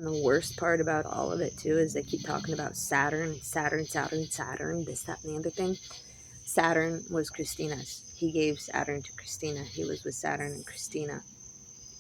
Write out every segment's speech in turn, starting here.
And the worst part about all of it, too, is they keep talking about Saturn, Saturn, Saturn, Saturn, this, that, and the other thing. Saturn was Christina's. He gave Saturn to Christina. He was with Saturn and Christina.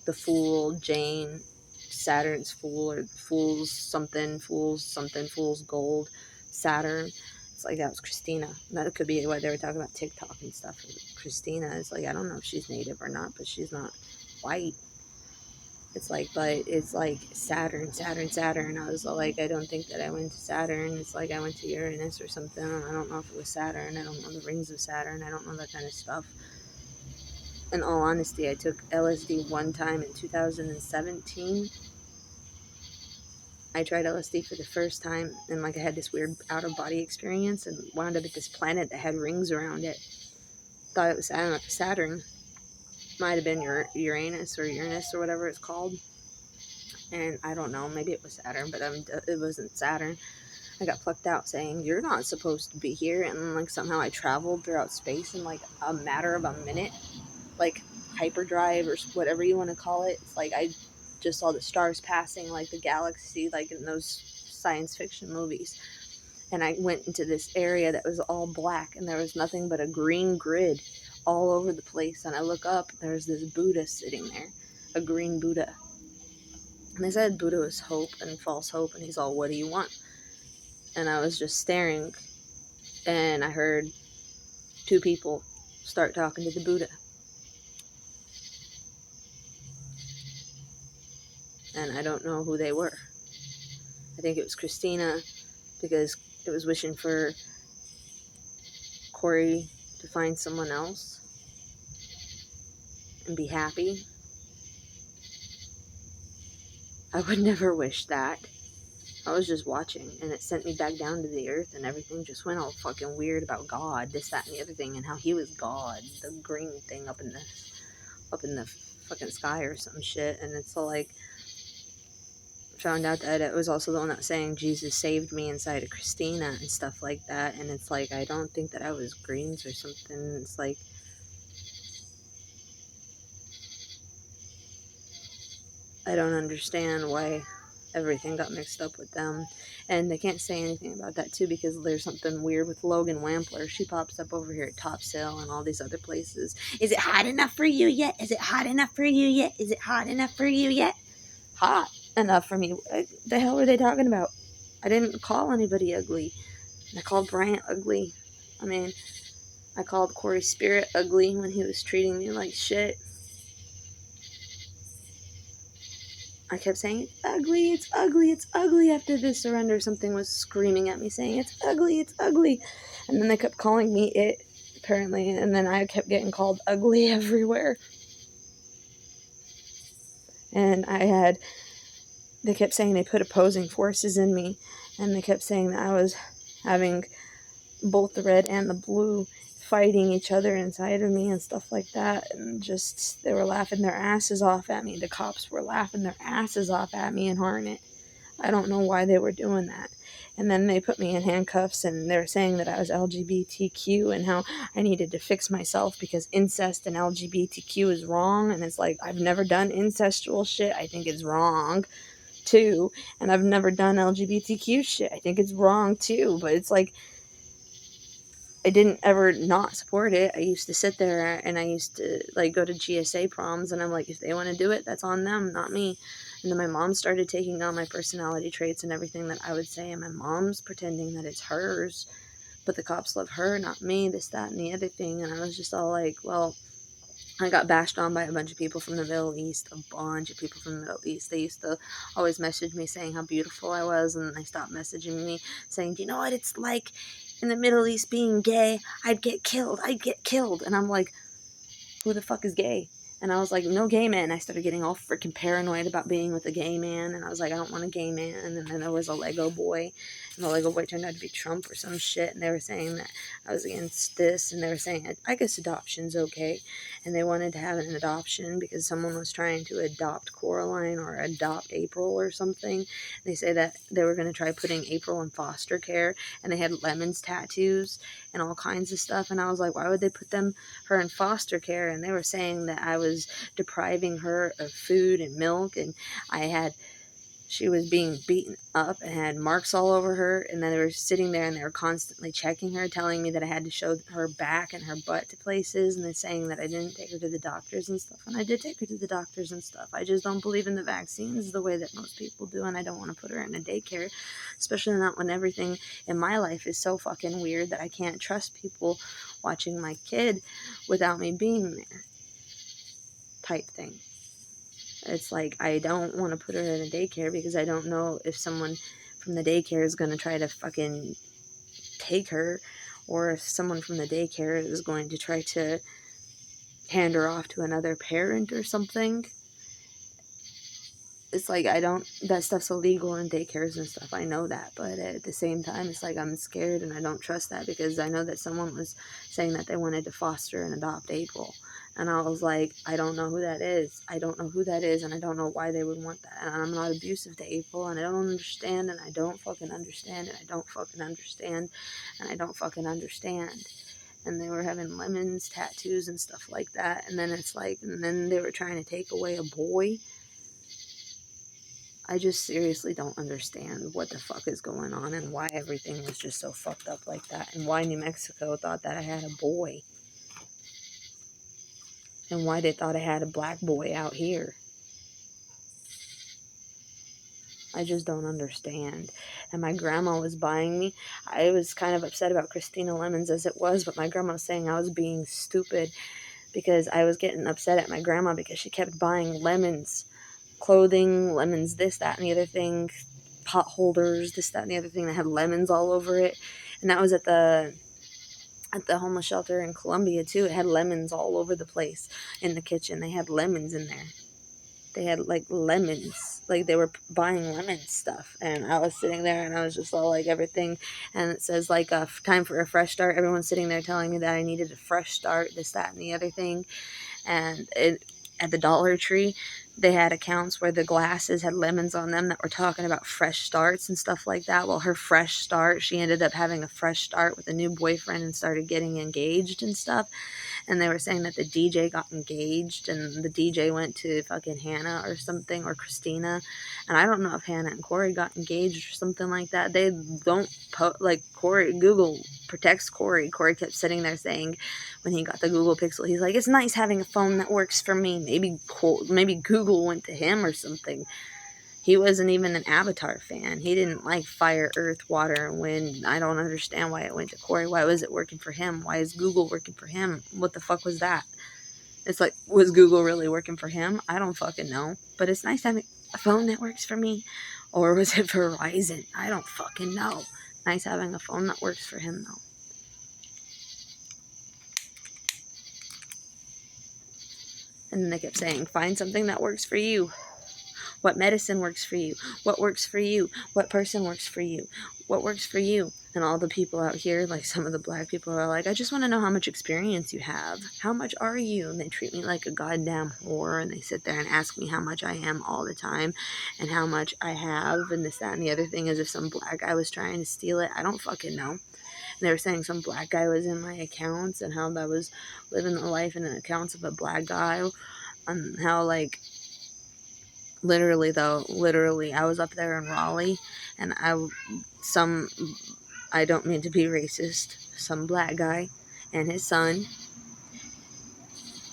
The Fool, Jane, Saturn's Fool, or Fool's something, Fool's Gold, Saturn. It's like that was Christina. That could be why they were talking about TikTok and stuff. Christina is like, I don't know if she's native or not, but she's not white. It's like, but it's like Saturn, Saturn, Saturn. I was like, I don't think that I went to Saturn. It's like I went to Uranus or something. I don't know if it was Saturn. I don't know the rings of Saturn. I don't know that kind of stuff. In all honesty, I took LSD one time in 2017. I tried LSD for the first time, and like I had this weird out-of-body experience and wound up at this planet that had rings around it. Thought it was Saturn. Might have been Uranus or whatever it's called. And I don't know, maybe it was Saturn, but it wasn't Saturn. I got plucked out saying, you're not supposed to be here. And like somehow I traveled throughout space in like a matter of a minute. Like hyperdrive or whatever you want to call it. It's like I just saw the stars passing, like the galaxy, like in those science fiction movies. And I went into this area that was all black, and there was nothing but a green grid all over the place. And I look up, there's this Buddha sitting there, a green Buddha. And they said Buddha was hope and false hope, and he's all, what do you want? And I was just staring, and I heard two people start talking to the Buddha. And I don't know who they were. I think it was Christina, because it was wishing for Corey to find someone else and be happy. I would never wish that. I was just watching, and it sent me back down to the earth, and everything just went all fucking weird about God, this, that, and the other thing, and how he was God, the green thing up in the fucking sky or some shit. And it's all like, found out that it was also the one that was saying Jesus saved me inside of Christina and stuff like that. And it's like, I don't think that I was greens or something. It's like, I don't understand why everything got mixed up with them. And they can't say anything about that too, because there's something weird with Logan Wampler. She pops up over here at Topsail and all these other places. Is it hot enough for you yet? Is it hot enough for you yet? Is it hot enough for you yet? Hot enough for me. What the hell are they talking about? I didn't call anybody ugly. I called Bryant ugly. I mean, I called Corey Spirit ugly when he was treating me like shit. I kept saying, it's ugly, it's ugly, it's ugly. After this surrender, something was screaming at me saying, it's ugly, it's ugly. And then they kept calling me it, apparently. And then I kept getting called ugly everywhere. And they kept saying they put opposing forces in me. And they kept saying that I was having both the red and the blue fighting each other inside of me and stuff like that. And just, they were laughing their asses off at me. The cops were laughing their asses off at me in Harnett. I don't know why they were doing that. And then they put me in handcuffs, and they were saying that I was LGBTQ and how I needed to fix myself because incest and LGBTQ is wrong. And it's like, I've never done incestual shit. I think it's wrong too. And I've never done LGBTQ shit. I think it's wrong too. But it's like, I didn't ever not support it. I used to sit there and I used to like go to GSA proms, and I'm like, if they want to do it, that's on them, not me. And then my mom started taking on my personality traits and everything that I would say, and my mom's pretending that it's hers, but the cops love her, not me, this, that, and the other thing. And I was just all like, well, I got bashed on by a bunch of people from the Middle East, a bunch of people from the Middle East. They used to always message me saying how beautiful I was, and then they stopped messaging me saying, do you know what it's like in the Middle East being gay? I'd get killed. And I'm like, who the fuck is gay? And I was like, no gay man. I started getting all freaking paranoid about being with a gay man. And I was like, I don't want a gay man. And then there was a Lego boy. And the Lego boy turned out to be Trump or some shit. And they were saying that I was against this. And they were saying, I guess adoption's okay. And they wanted to have an adoption because someone was trying to adopt Coraline or adopt April or something. They say that they were going to try putting April in foster care. And they had lemons tattoos and all kinds of stuff. And I was like, why would they put her in foster care? And they were saying that I was depriving her of food and milk, and I had she was being beaten up and had marks all over her, and then they were sitting there and they were constantly checking her, telling me that I had to show her back and her butt to places, and then saying that I didn't take her to the doctors and stuff. And I did take her to the doctors and stuff. I just don't believe in the vaccines the way that most people do, and I don't want to put her in a daycare, especially not when everything in my life is so fucking weird that I can't trust people watching my kid without me being there, type thing. It's like, I don't want to put her in a daycare because I don't know if someone from the daycare is going to try to fucking take her, or if someone from the daycare is going to try to hand her off to another parent or something. It's like, that stuff's illegal in daycares and stuff. I know that. But at the same time, it's like, I'm scared and I don't trust that, because I know that someone was saying that they wanted to foster and adopt April. And I was like, I don't know who that is. I don't know who that is, and I don't know why they would want that. And I'm not abusive to April, and I don't understand, and I don't fucking understand, and I don't fucking understand, and I don't fucking understand. And they were having lemons, tattoos, and stuff like that. And then it's like, and then they were trying to take away a boy. I just seriously don't understand what the fuck is going on, and why everything was just so fucked up like that, and why New Mexico thought that I had a boy. And why they thought I had a black boy out here. I just don't understand. And my grandma was buying me. I was kind of upset about Christina Lemons as it was, but my grandma was saying I was being stupid because I was getting upset at my grandma because she kept buying lemons, clothing, lemons, this, that, and the other thing, pot holders, this, that, and the other thing that had lemons all over it. And that was at the homeless shelter in Columbia too. It had lemons all over the place in the kitchen. They had lemons in there. They had like lemons, like they were buying lemon stuff. And I was sitting there and I was just all like everything. And it says like time for a fresh start. Everyone's sitting there telling me that I needed a fresh start, this, that, and the other thing. And at the Dollar Tree, they had accounts where the glasses had lemons on them that were talking about fresh starts and stuff like that. Well, her fresh start, she ended up having a fresh start with a new boyfriend and started getting engaged and stuff. And they were saying that the DJ got engaged, and the DJ went to fucking Hannah or something, or Christina. And I don't know if Hannah and Corey got engaged or something like that. They don't like Corey, Google protects Corey. Corey kept sitting there saying when he got the Google Pixel, he's like, it's nice having a phone that works for me. Maybe Google went to him or something. He wasn't even an Avatar fan. He didn't like fire, earth, water, and wind. I don't understand why it went to Corey. Why was it working for him? Why is Google working for him? What the fuck was that? It's like, was Google really working for him? I don't fucking know. But it's nice having a phone that works for me. Or was it Verizon? I don't fucking know. Nice having a phone that works for him, though. And then they kept saying, find something that works for you. What medicine works for you? What works for you? What person works for you? What works for you? And all the people out here, like some of the black people are like, I just want to know how much experience you have. How much are you? And they treat me like a goddamn whore. And they sit there and ask me how much I am all the time and how much I have and this, that, and the other thing, as if some black guy was trying to steal it. I don't fucking know. And they were saying some black guy was in my accounts and how I was living the life in the accounts of a black guy. And how, like, literally, I was up there in Raleigh, and I don't mean to be racist, some black guy and his son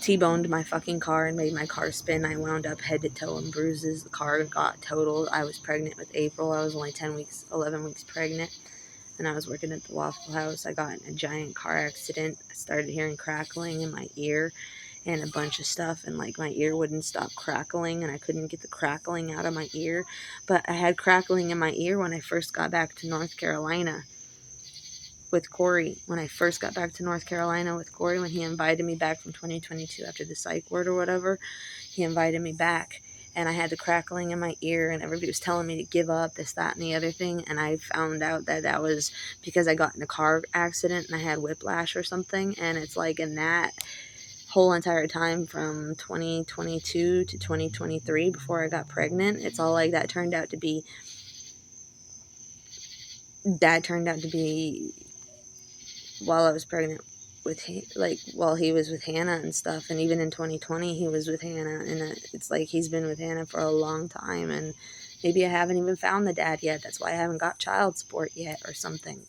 T-boned my fucking car and made my car spin. I wound up head to toe in bruises. The car got totaled. I was pregnant with April. I was only 11 weeks pregnant, and I was working at the Waffle House. I got in a giant car accident. I started hearing crackling in my ear and a bunch of stuff, and like my ear wouldn't stop crackling, and I couldn't get the crackling out of my ear. But I had crackling in my ear when I first got back to North Carolina with Corey. When I first got back to North Carolina with Corey, when he invited me back from 2022 after the psych ward or whatever, he invited me back, and I had the crackling in my ear, and everybody was telling me to give up, this, that, and the other thing. And I found out that that was because I got in a car accident and I had whiplash or something. And it's like, in that whole entire time from 2022 to 2023 before I got pregnant, it's all like that turned out to be while I was pregnant with while he was with Hannah and stuff. And even in 2020 he was with Hannah, and it's like he's been with Hannah for a long time, and Maybe I haven't even found the dad yet. That's why I haven't got child support yet or something.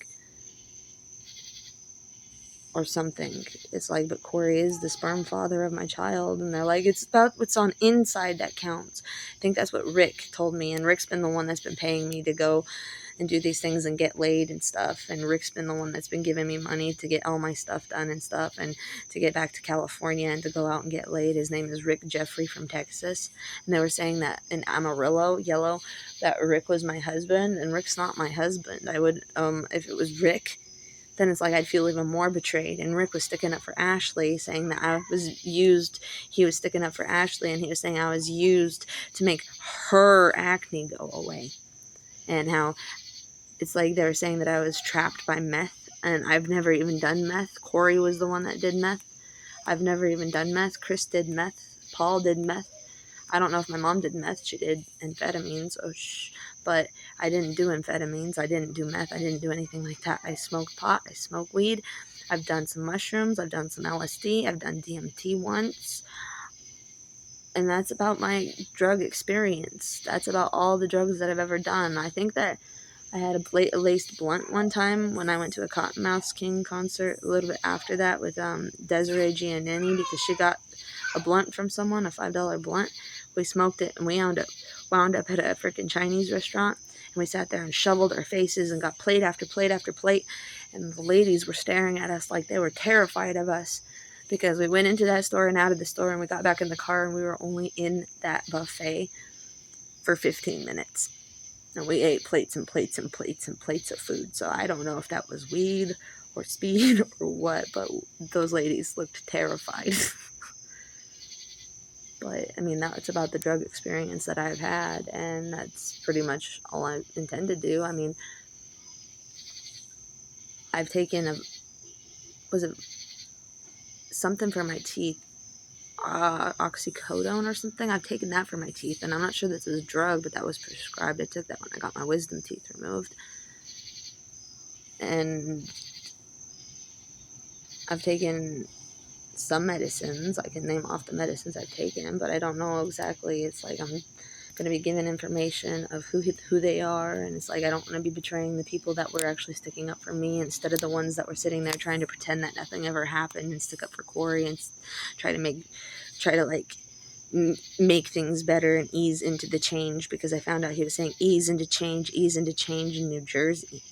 Or something. It's like, but Corey is the sperm father of my child. And they're like, it's about what's on inside that counts. I think that's what Rick told me. And Rick's been the one that's been paying me to go and do these things and get laid and stuff. And Rick's been the one that's been giving me money to get all my stuff done and stuff, and to get back to California and to go out and get laid. His name is Rick Jeffrey from Texas. And they were saying that in Amarillo, Yellow, that Rick was my husband. And Rick's not my husband. I would, if it was Rick, then it's like I'd feel even more betrayed. And Rick was sticking up for Ashley, saying that I was used. He was sticking up for Ashley, and he was saying I was used to make her acne go away. And how it's like they were saying that I was trapped by meth, and I've never even done meth. Corey was the one that did meth. I've never even done meth. Chris did meth. Paul did meth. I don't know if my mom did meth. She did amphetamines. But I didn't do amphetamines. I didn't do meth. I didn't do anything like that. I smoked pot. I smoked weed. I've done some mushrooms. I've done some LSD. I've done DMT once. And that's about my drug experience. That's about all the drugs that I've ever done. I think that I had a laced blunt one time when I went to a Cottonmouth King concert a little bit after that with Desiree Giannini, because she got a blunt from someone, a $5 blunt. We smoked it, and we wound up at a freaking Chinese restaurant, and we sat there and shoveled our faces and got plate after plate after plate, and the ladies were staring at us like they were terrified of us, because we went into that store and out of the store, and we got back in the car, and we were only in that buffet for 15 minutes. And we ate plates and plates and plates and plates of food. So I don't know if that was weed or speed or what, but those ladies looked terrified. But, I mean, that's about the drug experience that I've had, and that's pretty much all I intend to do. I mean, I've taken something for my teeth, oxycodone or something. I've taken that for my teeth, and I'm not sure this is a drug, but that was prescribed. I took that when I got my wisdom teeth removed. And I've taken some medicines. I can name off the medicines I've taken, but I don't know exactly. It's like I'm going to be given information of who they are, and it's like I don't want to be betraying the people that were actually sticking up for me, instead of the ones that were sitting there trying to pretend that nothing ever happened and stick up for Corey and try to make things better and ease into the change, because I found out he was saying ease into change in New Jersey.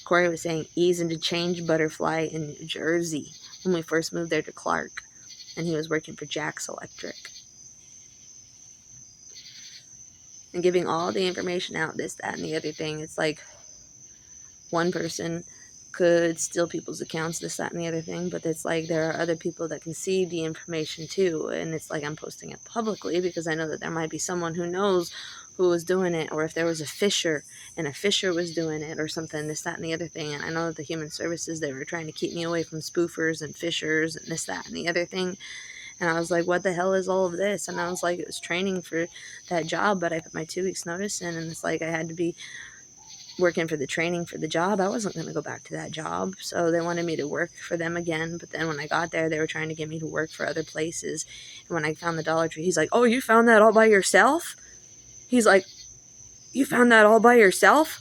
Corey was saying ease into change, butterfly, in New Jersey when we first moved there to Clark, and he was working for Jack's Electric. And giving all the information out, this, that, and the other thing. It's like one person could steal people's accounts, this, that, and the other thing, but it's like there are other people that can see the information too, and it's like I'm posting it publicly because I know that there might be someone who knows who was doing it, or if there was a fisher and a fisher was doing it or something, this, that, and the other thing. And I know that the human services, they were trying to keep me away from spoofers and fishers and this, that, and the other thing. And I was like, what the hell is all of this? And I was like, it was training for that job, but I put my 2 weeks notice in, and it's like I had to be working for the training for the job. I wasn't going to go back to that job. So they wanted me to work for them again. But then when I got there, they were trying to get me to work for other places. And when I found the Dollar Tree, he's like, oh, you found that all by yourself? He's like, you found that all by yourself?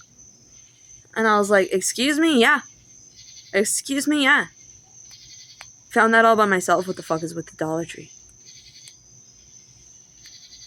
And I was like, excuse me? Yeah. Excuse me? Yeah. Found that all by myself. What the fuck is with the Dollar Tree?